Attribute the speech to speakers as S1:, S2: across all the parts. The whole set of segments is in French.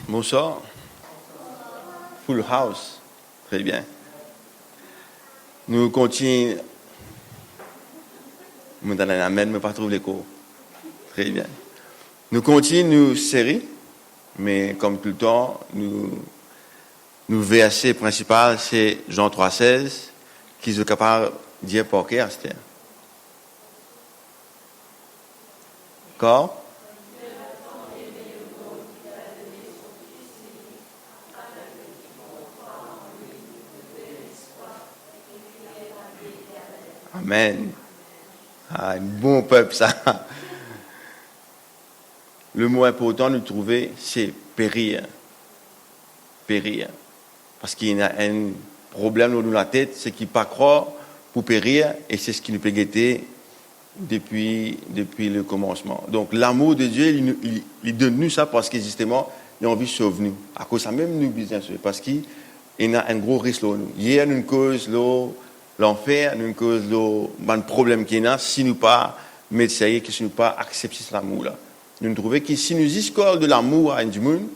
S1: Bonsoir. Full house. Très bien. Nous continuons. Nous dans l'amène, mais pas trouver l'écho. Très bien. Nous continuons nos séries, mais comme tout le temps, nous verset principal, c'est Jean 3,16, qui est capable de dire pour qui, Esther. D'accord? Amen. Ah, un bon peuple, ça. Le mot important de trouver, c'est périr. Périr. Parce qu'il y a un problème dans la tête, c'est qu'il ne pas croire pour périr, et c'est ce qui nous peut guetter depuis le commencement. Donc, l'amour de Dieu, il donne nous ça parce que justement, il a envie de sauver nous. À cause de ça, même nous, bien sûr, parce qu'il y a un gros risque là. Hier, nous cause l'enfer, nous cause le problème qu'il y a si nous pas mettre sérieux, si nous pas accepter cet amour-là. Nous trouvons que si nous discordons de l'amour à un monde,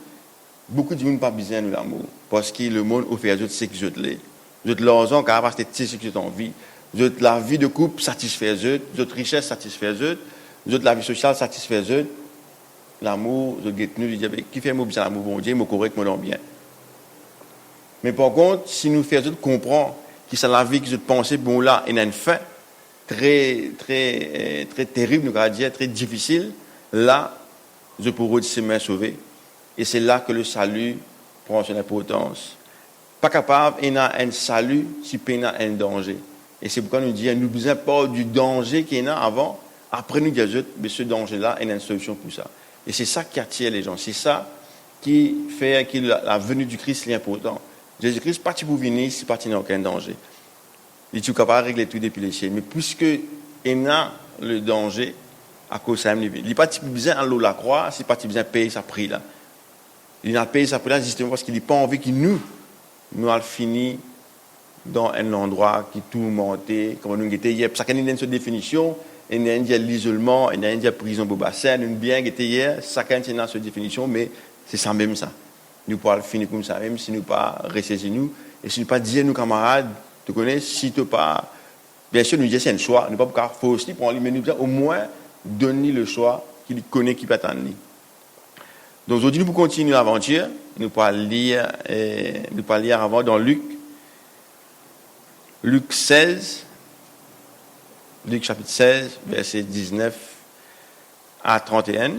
S1: beaucoup de monde n'ont pas besoin de l'amour. Parce que le monde offre à d'autres ce que je te l'ai. Je te l'argent, car parce que c'est ce que tu as envie. La vie de couple satisfait eux, d'autres richesses satisfait eux, d'autres la vie sociale satisfait eux. L'amour, je guette nous, je dis, qui fait moi bien l'amour, bon Dieu, me correct, me bien. Mais par contre, si nous faisons comprendre que c'est la vie que je pensais, bon là, il y a une fin très, très, très terrible, nous allons dire, très difficile, là, je pourrais se me sauver. Et c'est là que le salut prend son importance. Pas capable, il y a un salut si il y a un danger. Et c'est pourquoi nous disons, nous besoin pas du danger qu'il y a avant. Après, nous disons, mais ce danger-là, il y a une solution pour ça. Et c'est ça qui attire les gens. C'est ça qui fait que la venue du Christ est importante. Jésus-Christ, pas pour venir si il n'y a aucun danger. Il est capable de régler tout depuis les cieux. Mais puisque il y a le danger, à cause de ça, il n'est pas besoin de la croix, c'est pas besoin de payer sa prix là. Il a payé sa prix là justement parce qu'il n'a pas envie que nous allons finir dans un endroit qui est tourmenté, comme nous étions hier. Chacun a une définition, il y a l'isolement, il y a une prison de bassin, nous bien été hier, chacun a une définition, mais c'est ça même ça. Nous pouvons finir comme ça, même si nous pas ressaisir nous, et si nous pas dire nos camarades, tu connais, si tu pas, bien sûr, nous disons c'est un choix, nous ne pouvons pas faire aussi pour lui, mais nous au moins donner le choix qu'il connaît, qui peut attendre. Donc aujourd'hui, nous pouvons continuer l'aventure, nous pouvons lire avant dans Luc 16, Luc chapitre 16, verset 19 à 31.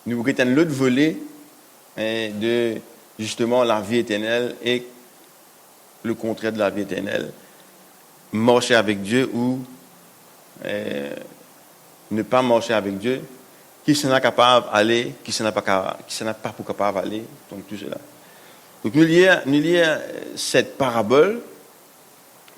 S1: Nous avons un autre volet de justement la vie éternelle et le contraire de la vie éternelle. Marcher avec Dieu ou ne pas marcher avec Dieu. Qui s'en est capable d'aller, qui s'en est pas capable d'aller, donc tout cela. Donc nous lisons cette parabole.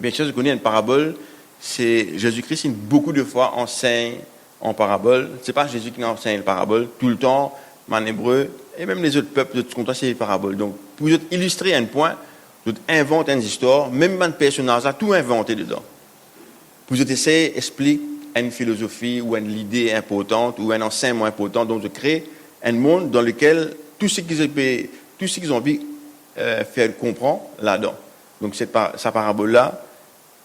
S1: Bien sûr, je connais une parabole, c'est Jésus-Christ, beaucoup de fois enseigne en parabole. Ce n'est pas Jésus qui enseigne la parabole tout le temps, mais en hébreu, et même les autres peuples, de tout c'est des paraboles. Donc, pour illustrer un point, vous inventez une histoire, même un personnage a tout inventé dedans. Pour essayer d'expliquer une philosophie ou une idée importante ou un enseignement important, donc je crée un monde dans lequel tout ce qu'ils ont envie de faire comprendre là-dedans. Donc, sa parabole-là,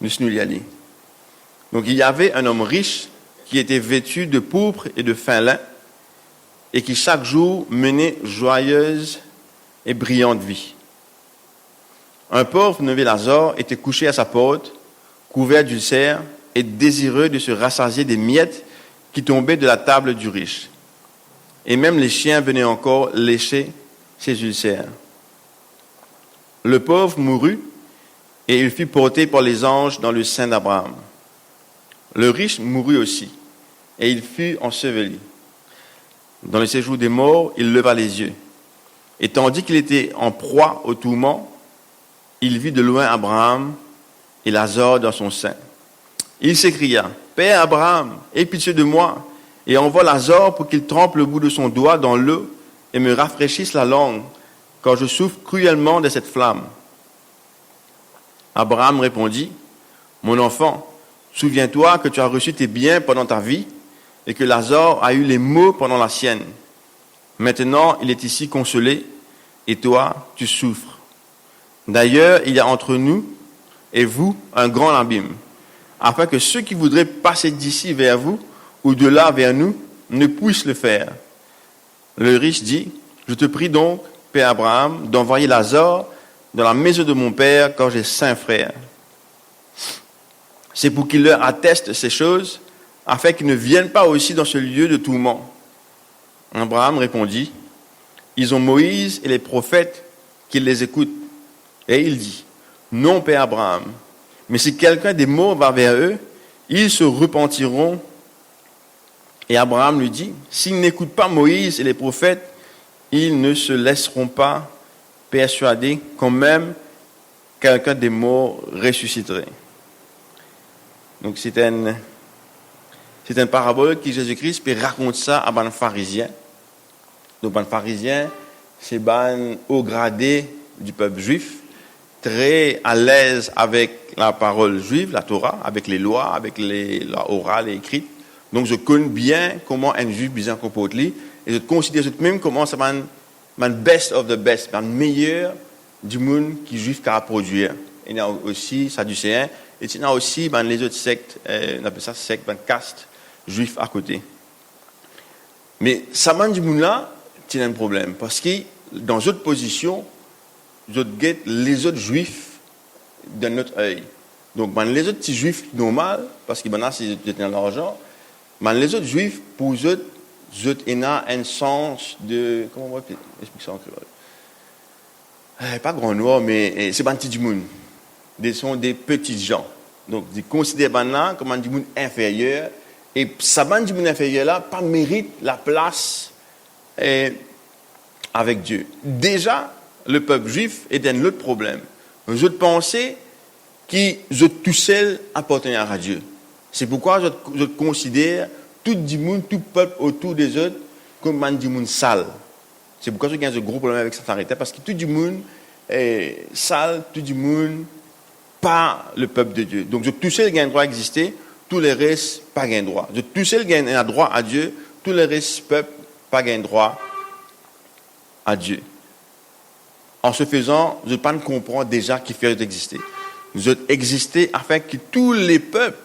S1: nous y allons. Donc, il y avait un homme riche qui était vêtu de pourpre et de fin lin et qui chaque jour menait joyeuse et brillante vie. Un pauvre nommé Lazare était couché à sa porte, couvert d'ulcères et désireux de se rassasier des miettes qui tombaient de la table du riche. Et même les chiens venaient encore lécher ses ulcères. Le pauvre mourut et il fut porté par les anges dans le sein d'Abraham. Le riche mourut aussi et il fut enseveli. Dans le séjour des morts, il leva les yeux. Et tandis qu'il était en proie au tourment, il vit de loin Abraham et Lazare dans son sein. Il s'écria, « Père Abraham, aie pitié de moi, et envoie Lazare pour qu'il trempe le bout de son doigt dans l'eau et me rafraîchisse la langue, car je souffre cruellement de cette flamme. » Abraham répondit, « Mon enfant, souviens-toi que tu as reçu tes biens pendant ta vie, et que Lazare a eu les maux pendant la sienne. Maintenant, il est ici consolé, et toi, tu souffres. D'ailleurs, il y a entre nous et vous un grand abîme, afin que ceux qui voudraient passer d'ici vers vous, ou de là vers nous, ne puissent le faire. Le riche dit, je te prie donc, Père Abraham, d'envoyer Lazare dans la maison de mon père, quand j'ai 5 frères. C'est pour qu'il leur atteste ces choses, afin qu'ils ne viennent pas aussi dans ce lieu de tourment. Abraham répondit, ils ont Moïse et les prophètes qui les écoutent. Et il dit, non, Père Abraham, mais si quelqu'un des morts va vers eux, ils se repentiront. Et Abraham lui dit, s'ils n'écoutent pas Moïse et les prophètes, ils ne se laisseront pas persuader quand même quelqu'un des morts ressusciterait. Donc c'est une parabole que Jésus-Christ peut raconter ça à un pharisien. Donc un pharisien, c'est un haut gradé du peuple juif, très à l'aise avec la parole juive, la Torah, avec les lois, avec la orale et écrite. Donc je connais bien comment un juif bien comporte lui, et je considère même comment c'est un best of the best, un meilleur du monde qui juif qui a produit. Il y a aussi sadducéens, et il y a aussi les autres sectes, on appelle ça secte, caste juif à côté. Mais ça du monde là, c'est un problème, parce que dans d'autres positions, je guette les autres juifs d'un autre œil. Donc les autres petits juifs normaux, parce que maintenant c'est dans l'argent, les autres juifs, pour eux, ils ont un sens de... Comment on va expliquer ça en créole? Pas grand noir, mais c'est pas un petit du monde. Ils sont des petits gens. Donc, ils considèrent maintenant comme un du monde inférieur. Et ça, du monde inférieur-là, pas mérite la place avec Dieu. Déjà, le peuple juif est un autre problème. Je pensais qu'ils tout seuls appartenaient à Dieu. C'est pourquoi je considère tout le monde, tout le peuple autour des autres comme un du monde sale. C'est pourquoi j'ai un gros problème avec cette arrêté, parce que tout le monde est sale, tout le monde pas le peuple de Dieu. Donc, tout seul qui a un droit à exister, tous les restes pas un droit. Tout seul qui a un droit à Dieu, tous les restes peuple pas un droit à Dieu. En ce faisant, je ne pas comprendre déjà qui fait d'exister. Nous exister afin que tous les peuples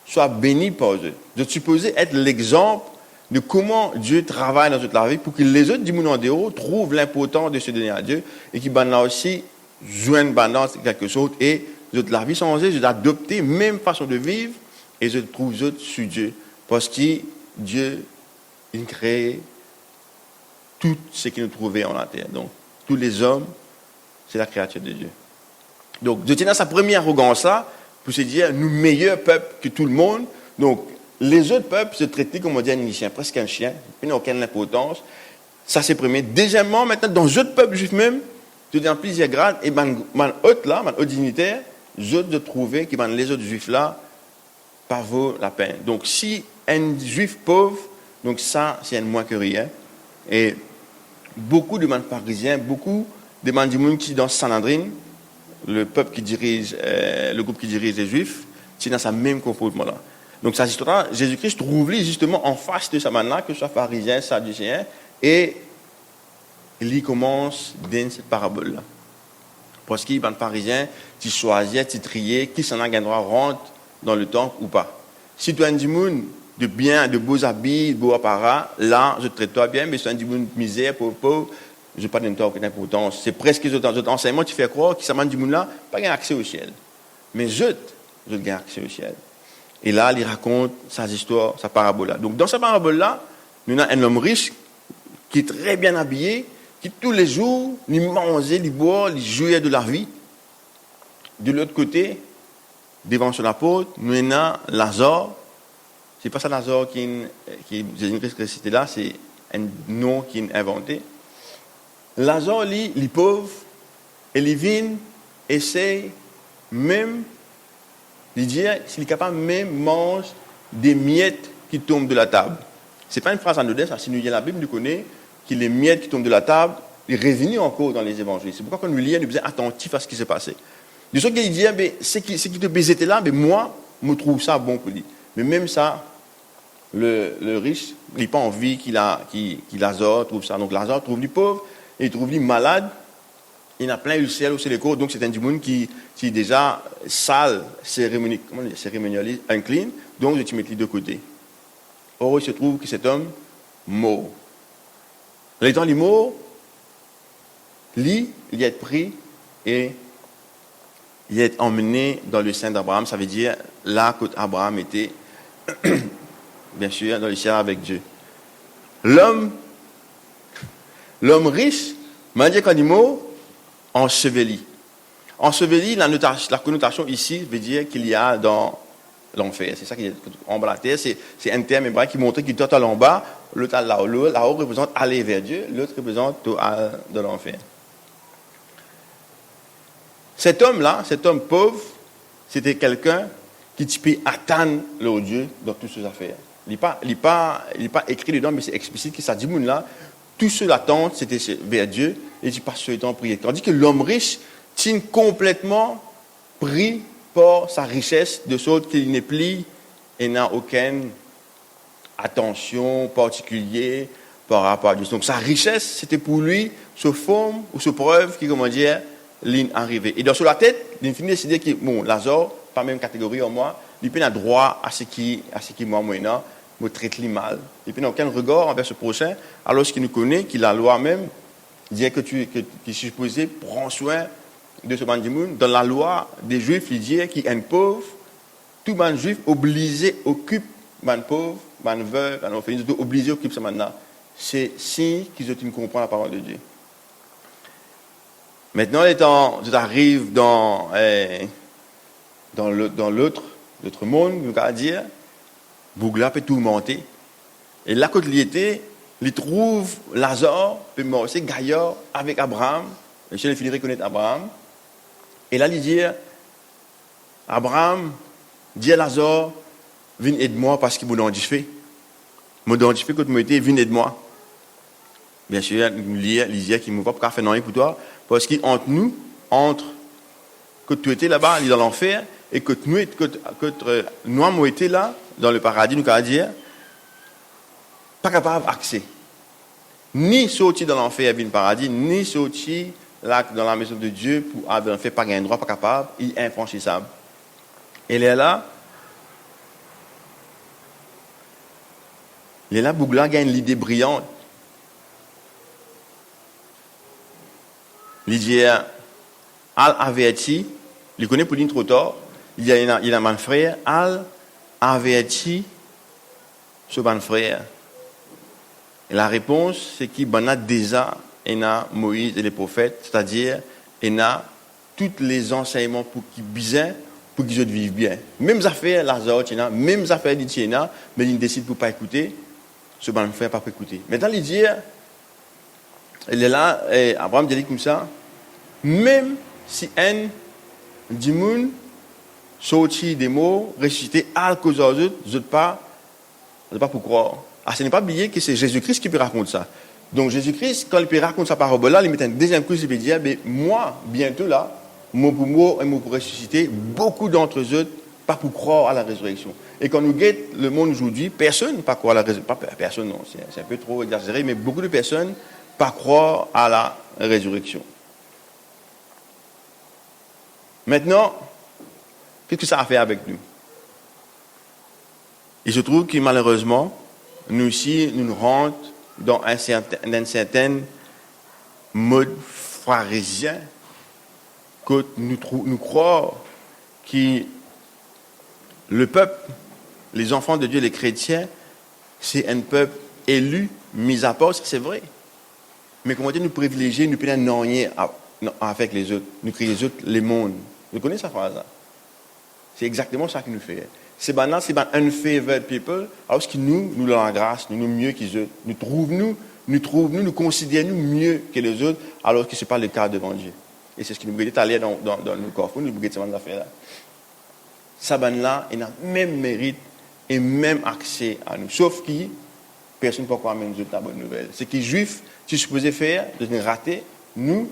S1: soient bénis par Dieu. Je suis supposé être l'exemple de comment Dieu travaille dans toute la vie pour que les autres du monde en dehors trouvent l'importance de se donner à Dieu et qu'ils là aussi joignent quelque chose et toute la vie sans eux, je dois adopter même façon de vivre et je trouve autres sur Dieu. Parce que Dieu, il crée tout ce qu'il nous trouvait en la terre. Donc, tous les hommes, c'est la créature de Dieu. Donc, Dieu tient sa première arrogance là, pour se dire, nous meilleurs peuples que tout le monde. Donc, les autres peuples se traitaient comme on dit un chien, presque un chien, qui n'a aucune importance. Ça, c'est premier. Deuxièmement, maintenant, dans les autres peuples juifs même, je dis en plusieurs grades, et haut dignitaire, je trouvais que les autres juifs là, pas vaut la peine. Donc, si un juif pauvre, donc ça, c'est un moins que rien. Et beaucoup de pharisiens, beaucoup de du monde qui dans Sanhedrin, le peuple qui dirige, le groupe qui dirige les juifs, c'est dans sa même comportement-là. Donc, ça, Jésus-Christ trouve justement en face de sa manne-là, que ce soit pharisien, sadducéen, et il commence dans cette parabole-là. Parce qu'il y a un pharisien qui choisit, qui trie, qui s'en a un droit rentre dans le temple ou pas. Si tu as un monde de bien, de beaux habits, de beaux apparats, là, je traite toi bien, mais si tu as un monde de misère, pauvre, je ne pas donner aucune importance. C'est presque d'autres enseignements qui font croire que ça du monde là, pas accès au ciel. Mais je gagne accès au ciel. Et là, il raconte sa histoire, sa parabole-là. Donc, dans sa parabole-là, nous avons un homme riche qui est très bien habillé, qui tous les jours, il mangeait, il boit, il jouait de la vie. De l'autre côté, devant son apôtre, nous avons Lazare. C'est pas ça Lazare qui Jésus-Christ cité là, c'est un nom qui est inventé. Lazare, lui, il est pauvre, et il vient, essaye, même, il dit, s'il est capable, même mange des miettes qui tombent de la table. Ce n'est pas une phrase anodine, ça, si nous lisons la Bible, nous connaissons que les miettes qui tombent de la table, ils reviennent encore dans les évangiles. C'est pourquoi quand nous lisons, nous sommes attentifs à ce qui s'est passé. De ce qu'il dit, ce qui te était là, mais moi, je trouve ça bon pour lui. Mais même ça, le riche, il n'a pas envie qu'il Lazare trouve ça. Donc Lazare trouve lui pauvre, et il trouve lui malade, il a plein ulcère aussi les côtes, donc c'est un du monde qui est déjà sale, cérémonialiste, incline, donc je te mets lui de côté. Or, il se trouve que cet homme mort. L'étant il mort, lui, il est pris et il est emmené dans le sein d'Abraham, ça veut dire là que Abraham était, bien sûr, dans le ciel avec Dieu. L'homme riche, m'a dit quand il mort, enseveli. Enseveli, la connotation ici veut dire qu'il y a dans l'enfer. C'est ça qui est en bas de la terre. C'est un terme hébraïque qui montre qu'il est en bas, l'autre là-haut. Là-haut représente aller vers Dieu, l'autre représente de l'enfer. Cet homme-là, cet homme pauvre, c'était quelqu'un qui peut atteindre le Dieu dans toutes ses affaires. Il n'est pas écrit dedans, mais c'est explicite que ça dit, là, tout ceux l'attendent, c'était vers Dieu, et tu passes ce temps en prière. Tandis que l'homme riche tient complètement pris par sa richesse, de sorte qu'il n'est plus et n'a aucune attention particulière par rapport à Dieu. Donc sa richesse, c'était pour lui ce forme ou ce preuve qui, comment dire, l'arrivée. Et dans sur la tête, il finit de décider que, bon, Lazare, pas même catégorie en moi, il n'a droit à ce qui moi, maintenant, me traite mal. Et puis, il n'a aucun regard envers ce prochain, alors qu'il nous connaît, qu'il a la loi même, dit que tu supposé, prends soin de ce monde. Dans la loi des Juifs, il dit qu'il est un pauvre, tout man juif obligé occupe man pauvre, man veuve, man orphelin, obligé occupe ce man-là. C'est si qu'ils comprennent la parole de Dieu. Maintenant, tu arrives dans l'autre monde, nous allons dire, Bougla peut tourmenter. Et là, quand il était, il trouve Lazare, puis aussi Gaillard avec Abraham. Et il finit de reconnaître Abraham. Et là, il dit, Abraham, dis à Lazare, viens aide-moi parce qu'il m'a identifié. M'a identifié quand tu été, viens aide-moi. Bien sûr, il dit qu'il ne m'a pas faire rien pour toi. Parce qu'entre nous, que tu étais là-bas, dans l'enfer, et que nous avons été là, dans le paradis, nous allons dire, pas capable d'accès. Ni sortir dans l'enfer, dans le paradis, ni sortir là, dans la maison de Dieu, pour avoir fait pas un droit, pas capable, il est infranchissable. Et il est là, Bougla gagne l'idée brillante. L'idée, Al averti, il connaît pour dire trop tard, il a un frère, Al averti ce bon frère. Et la réponse, c'est qu'il y a déjà Moïse et les prophètes, c'est-à-dire, il y a tous les enseignements pour qu'ils vivent bien. Même affaires, Lazare, même affaires, mais il décide pour ne pas écouter, ce bon frère pas écouter. Maintenant, il dit, il est là, et Abraham dit comme ça, même si un dimoun sorti des mots, ressuscité à cause des autres, je ne pas pour croire. Ah, ce n'est pas oublier que c'est Jésus-Christ qui peut raconter ça. Donc Jésus-Christ, quand il peut raconter sa parole là, il met un deuxième coup, il peut dire, mais moi, bientôt là, mot pour mot, et mot pour ressusciter, beaucoup d'entre eux, pas pour croire à la résurrection. Et quand nous guettons le monde aujourd'hui, personne ne pas croire à la résurrection. Pas personne, non, c'est un peu trop exagéré, mais beaucoup de personnes pas croire à la résurrection. Maintenant, qu'est-ce que ça a fait avec nous? Il se trouve que malheureusement, nous aussi, nous rentrons dans un certain mode pharisien que nous croyons que le peuple, les enfants de Dieu, les chrétiens, c'est un peuple élu, mis à part, c'est vrai. Mais comment dire, nous privilégier, nous prenons non rien avec les autres. Nous créons les autres, les mondes. Vous connaissez cette phrase-là? C'est exactement ça qui nous fait. C'est banal, c'est unfavored people, alors que nous la grâce, nous mieux qu'ils eux. Nous considérons mieux que les autres, alors que ce n'est pas le cas devant Dieu. Et c'est ce qui nous brûle aller dans nos corps. Nous brûlons ces affaires-là. Ça là, il a même mérite et même accès à nous. Sauf que personne ne peut croire même la bonne nouvelle. Ce qui est juif, tu supposais faire, de nous rater, nous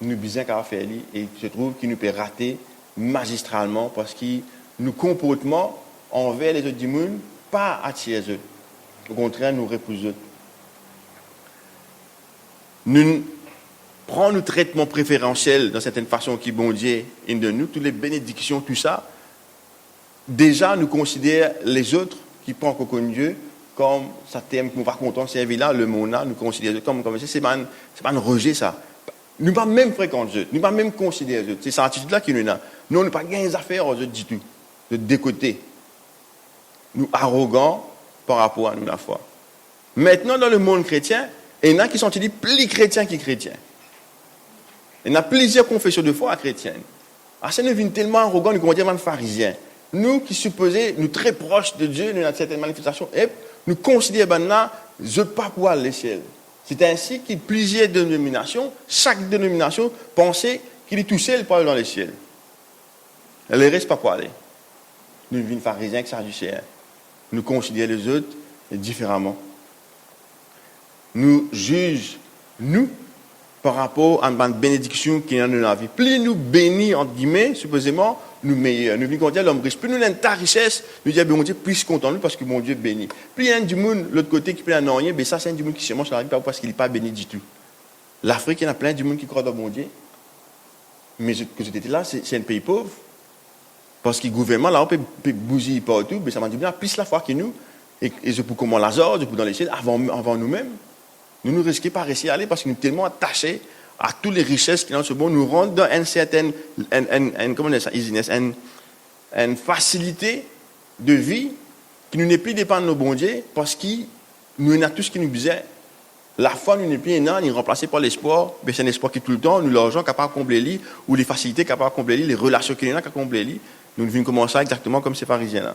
S1: bisons qu'à faire, et il se trouve qu'il nous peut rater magistralement parce que nos comportements envers les autres du monde pas attirer eux. Au contraire, nous repoussons eux. Nous prenons nos traitements préférentiels dans certaines façons qui bon Dieu et de nous, toutes les bénédictions, tout ça. Déjà, nous considérons les autres qui pensent qu'on connaît Dieu comme ça thème qu'on va content servir là, le monde là, nous considérons comme c'est pas un rejet ça. Nous pas même fréquenter eux, nous pas même considérer eux. C'est cette attitude là qui nous a. Nous pas gagné des affaires aux autres du tout. De décoter. Nous arrogants par rapport à nous la foi. Maintenant dans le monde chrétien, il y en a qui sont dit plus chrétiens que chrétiens. Il y a plusieurs confessions de foi chrétiennes. Alors ça nous vient tellement arrogants, nous comment dire pharisiens. Nous qui supposons nous très proches de Dieu, nous avons certaines manifestations, et nous considérons maintenant, je ne pas pour aller au ciel. C'est ainsi que plusieurs dénominations, chaque dénomination pensait qu'il est tout seul pour aller dans le ciel. Elle ne reste pas pour aller. Nous vîmes pharisiens que sadducéens. Nous considérons les autres différemment. Nous jugeons, nous, par rapport à une bénédiction qui est dans la vie. Plus nous bénis, entre guillemets, supposément, nous meilleurs. Nous venons dire l'homme riche. Plus nous avons ta richesse, nous disons, mon Dieu, plus content nous parce que mon Dieu bénit. Plus il y a du monde, l'autre côté, qui peut en rien, ça, c'est un du monde qui se mange dans la vie parce qu'il n'est pas béni du tout. L'Afrique, il y en a plein du monde qui croit dans mon Dieu. Mais que j'étais là, c'est un pays pauvre. Parce que le gouvernement, là, on peut bousiller partout, mais ça m'a dit bien, plus la foi que nous. Et je peux comme Lazare, je peux dans les ciels, avant nous-mêmes. Nous ne risquons pas de réussir à aller parce que nous sommes tellement attachés à toutes les richesses qui sont dans ce monde. Nous rentrons dans une certaine une facilité de vie qui nous n'est plus dépendant de nos bons dieux parce que nous avons tout ce qui nous besoin. La foi, nous n'est plus énorme, nous remplacée par l'espoir. Mais c'est un espoir qui tout le temps, nous l'argent capable de combler les ou les facilités capables de combler les relations qui nous capable de combler. Nous devons commencer exactement comme ces pharisiens-là.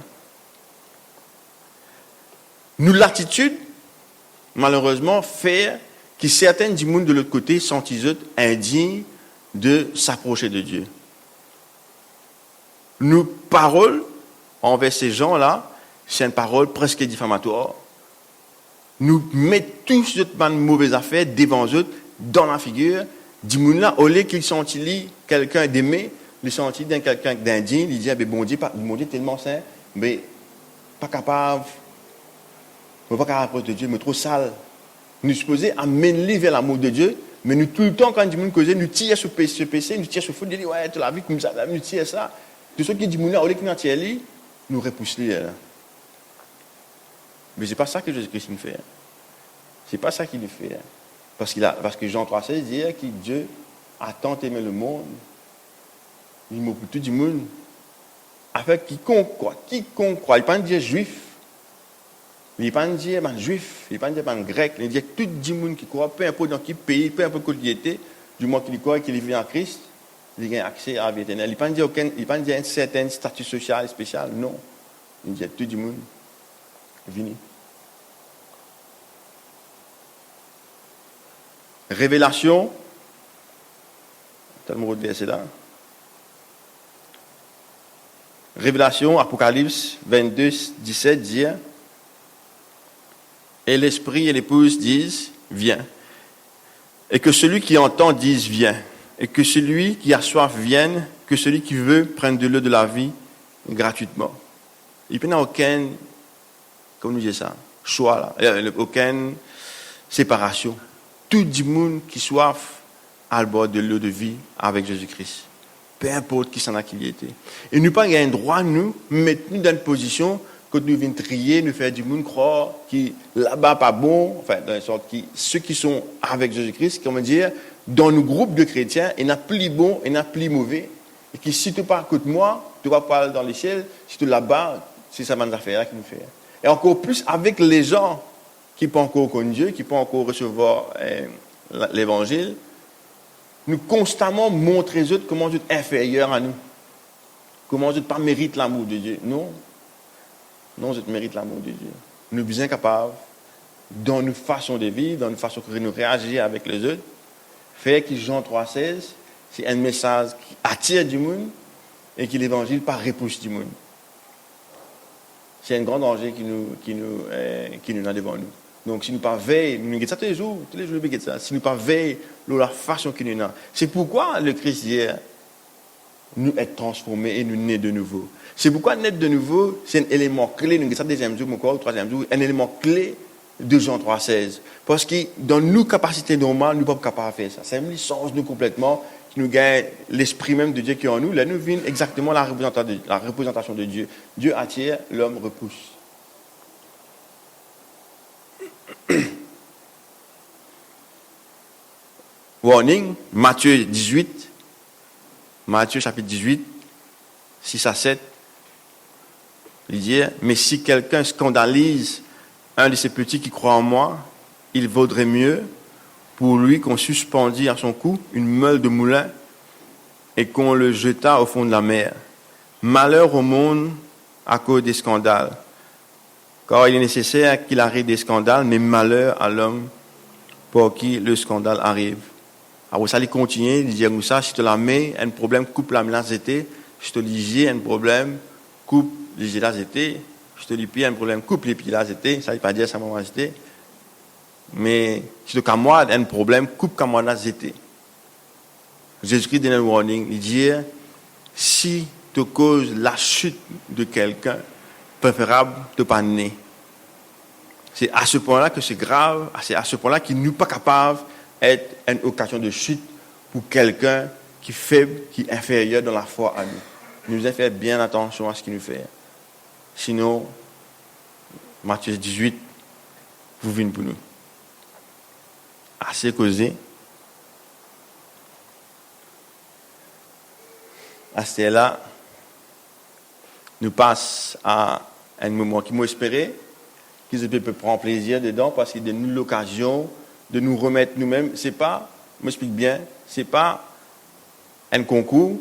S1: Nous, l'attitude, malheureusement, fait que certains du monde de l'autre côté sont indignes de s'approcher de Dieu. Nos paroles envers ces gens-là, c'est une parole presque diffamatoire. Nous mettons tous de mauvaises affaires devant eux, dans la figure, du monde-là, au lieu qu'ils sont quelqu'un d'aimé, ils sont quelqu'un d'indigne, ils disent, bon Dieu tellement saint, mais pas capable. Je ne peux pas approcher de Dieu, mais trop sale. Nous supposons amener vers l'amour de Dieu, mais nous, tout le temps, quand nous cause, nous tirons sur ce PC, nous tirons sur le foot, nous disons, ouais, tu l'as vu comme ça, nous tirons ça. Tout ce qui dit, au lieu que nous tirons, nous repoussons. Mais ce n'est pas ça que Jésus-Christ nous fait. Ce n'est pas ça qu'il nous fait. Parce que Jean 3,16 dit que Dieu a tant aimé le monde, il m'a pour tout du monde, avec quiconque croit, il ne peut pas dire juif. Il ne peut pas dire juif, il ne peut pas dire grec, il dit tout le monde qui croit, peu importe dans quel pays, peu importe qui il était, du moins qu'il croit qu'il est venu en Christ, il a accès à la vie éternelle. Il ne peut pas dire un certain statut social spécial, non. Il dit tout le monde venu. Révélation, tellement de verset là. Révélation, Apocalypse 22, 17 dit. Et l'esprit et l'épouse disent, viens. Et que celui qui entend dise, viens. Et que celui qui a soif vienne, que celui qui veut prenne de l'eau de la vie gratuitement. Il n'y a aucun, comme nous disons ça, choix là, aucune séparation. Tout le monde qui soif a le bord de l'eau de vie avec Jésus-Christ. Peu importe qui s'en a qu'il y était. Et nous pas un droit, nous, mettre nous dans une position quand nous venons trier, nous faire du monde croire que là-bas pas bon, enfin, dans une sorte que ceux qui sont avec Jésus-Christ, comment dire, dans nos groupes de chrétiens, il n'y a plus bon, il n'y a plus mauvais. Et que si tu pars contre moi, tu vas pas aller dans les ciels, si tu es là-bas, c'est ça manque d'affaires qui nous fait. Et encore plus avec les gens qui ne peuvent encore connaître Dieu, qui ne peuvent encore recevoir l'évangile, nous constamment montrer aux autres comment Dieu est inférieur à nous. Comment Dieu pas mérite l'amour de Dieu. Non. Non, je mérite l'amour de Dieu. Nous sommes incapables, dans nos façons de vivre, dans nos façons de nous réagir avec les autres, faire que Jean 3,16, c'est un message qui attire du monde et que l'évangile pas repousse du monde. C'est un grand danger qui nous a devant nous. Donc, si nous ne pas veillons, nous regardons ça tous les jours, nous ça. Si nous ne pas veillons, la façon qu'il nous a. C'est pourquoi le Christ dit, nous être transformés et nous naître de nouveau. C'est pourquoi naître de nouveau, c'est un élément clé, nous sommes deuxième jour, mon corps, troisième jour, un élément clé de Jean 3,16. Parce que dans nos capacités normales, nous ne sommes pas capables de faire ça. C'est une licence nous complètement, qui nous gagne l'esprit même de Dieu qui est en nous. Là, nous vient exactement la représentation de Dieu. Dieu attire, l'homme repousse. Warning, Matthieu 18, Matthieu chapitre 18, 6 à 7, il dit, mais si quelqu'un scandalise un de ces petits qui croient en moi, il vaudrait mieux pour lui qu'on suspendît à son cou une meule de moulin et qu'on le jetât au fond de la mer. Malheur au monde à cause des scandales, car il est nécessaire qu'il arrive des scandales, mais malheur à l'homme pour qui le scandale arrive. Alors ça, il continue, il dit comme ça, si tu la mets, un problème, coupe la mélanzété, je te dis, un problème, coupe les gélazétés, je te dis, un problème, coupe les pilazétés, ça ne veut pas dire ça m'a zété, mais si tu camoide, un problème, coupe camoide zété. Jésus-Christ donne un warning, il dit, si tu causes la chute de quelqu'un, préférable de pas naître. C'est à ce point-là que c'est grave, c'est à ce point-là qu'il n'est pas capable d'être une occasion de chute pour quelqu'un qui est faible, qui est inférieur dans la foi à nous. Nous devons faire bien attention à ce qu'il nous fait. Sinon, Matthieu 18, vous venez pour nous. Assez causé. À ce là, nous passe à un moment qui m'espérait, qu'ils peuvent prendre plaisir dedans parce qu'il donne nous l'occasion de nous remettre nous-mêmes. C'est pas, je m'explique bien, c'est pas un concours,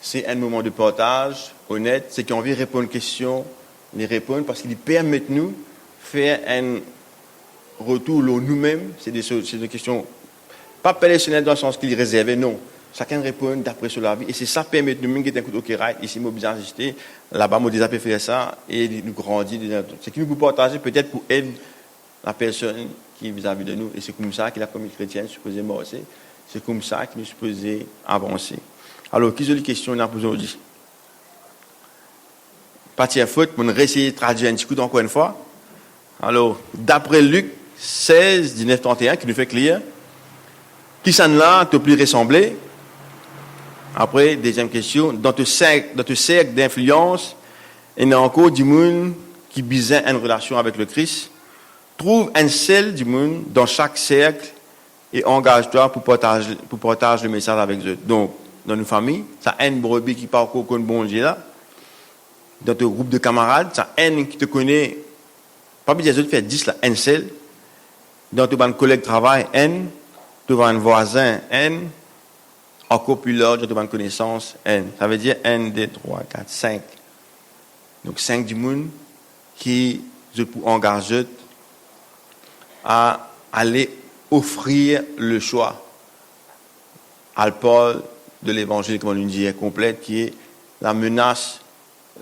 S1: c'est un moment de partage honnête. C'est qu'on veut répondre aux questions, les répondre parce qu'ils permettent nous faire un retour nous-mêmes. C'est des questions pas personnelles dans le sens qu'il est réservé, non. Chacun répond d'après sur la vie. Et c'est ça qui permet de nous mettre un coup de right. Ici, moi, bien ajusté. Là-bas, moi, déjà, faire ça. Et nous grandir. C'est qui nous peut partager peut-être pour aider la personne qui est vis-à-vis de nous. Et c'est comme ça que la famille chrétienne supposée marcher. C'est comme ça que nous supposons avancer. Alors, quelles sont les questions qu'on a pour aujourd'hui? Partie à faute, on va essayer de traduire un petit coup encore une fois. Alors, d'après Luc 16, 19, 31, qui nous fait clair, qui s'en là te plus ressembler? Après, deuxième question, dans ton cercle d'influence, il y a encore du monde qui besoin une relation avec le Christ. Trouve un seul du monde dans chaque cercle et engage-toi pour partager le message avec eux. Donc, dans nos familles, ça a une brebis qui parcourt comme bon Dieu là. Dans ton groupe de camarades, ça a un qui te connaît, pas besoin de faire 10 là, un seul. Dans ton collègue de travail, un. Devant un voisin, N, encore plus large, devant une connaissance, N. Ça veut dire 1, 2, 3, 4, 5. Donc 5 du monde qui je peux engager à aller offrir le choix à Paul de l'évangile, comme on nous dit, complète, qui est la menace,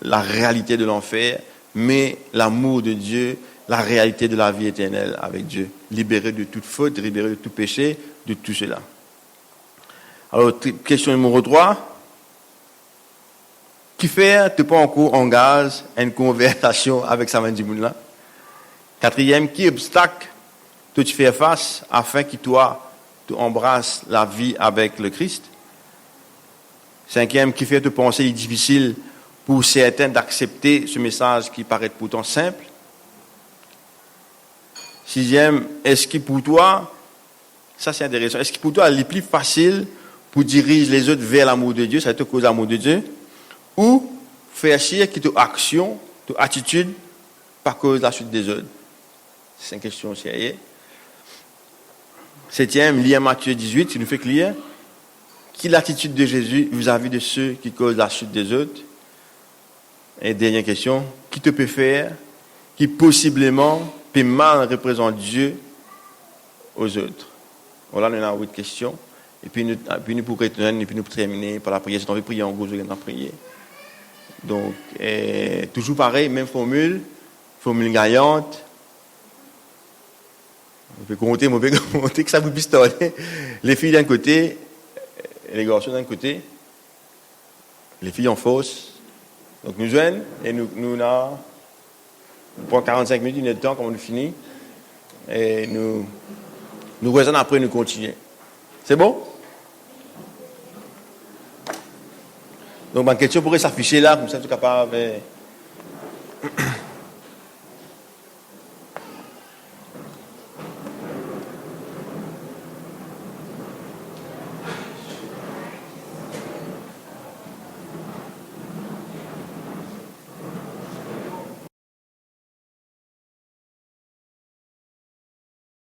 S1: la réalité de l'enfer, mais l'amour de Dieu, la réalité de la vie éternelle avec Dieu. Libéré de toute faute, libéré de tout péché, de tout cela. Alors, question numéro 3. Qui fait, tu pas encore engage une conversation avec sa main du monde là? 4e, qui obstacle tu fais face afin que toi, tu embrasses la vie avec le Christ? 5e, qui fait te penser qu'il est difficile pour certains d'accepter ce message qui paraît pourtant simple? 6e, est-ce que pour toi, ça c'est intéressant, est-ce que pour toi, il est plus facile pour diriger les autres vers l'amour de Dieu, ça te cause l'amour de Dieu, ou faire chier que ton action, ton attitude, par cause de la suite des autres? C'est une question sérieuse. 7e, lié à Matthieu 18, qui nous fait clair, qui est l'attitude de Jésus vis-à-vis de ceux qui causent la chute des autres? Et dernière question, qui te peut faire, qui possiblement peut mal représenter Dieu aux autres? Voilà, on a 8 questions. Et puis nous pour retenir, et puis nous pour terminer par la prière. Si on veut prier en gros, je vais prier. Donc, toujours pareil, même formule gagnante. On peut compter que ça vous pistolet. Les filles d'un côté, et les garçons d'un côté. Les filles en fausse. Donc nous joignent et nous pour 45 minutes, une heure de temps, comme on finit. Et nous revenons après, nous continuons. C'est bon? Donc ma question pourrait s'afficher là, comme ça tu es capable.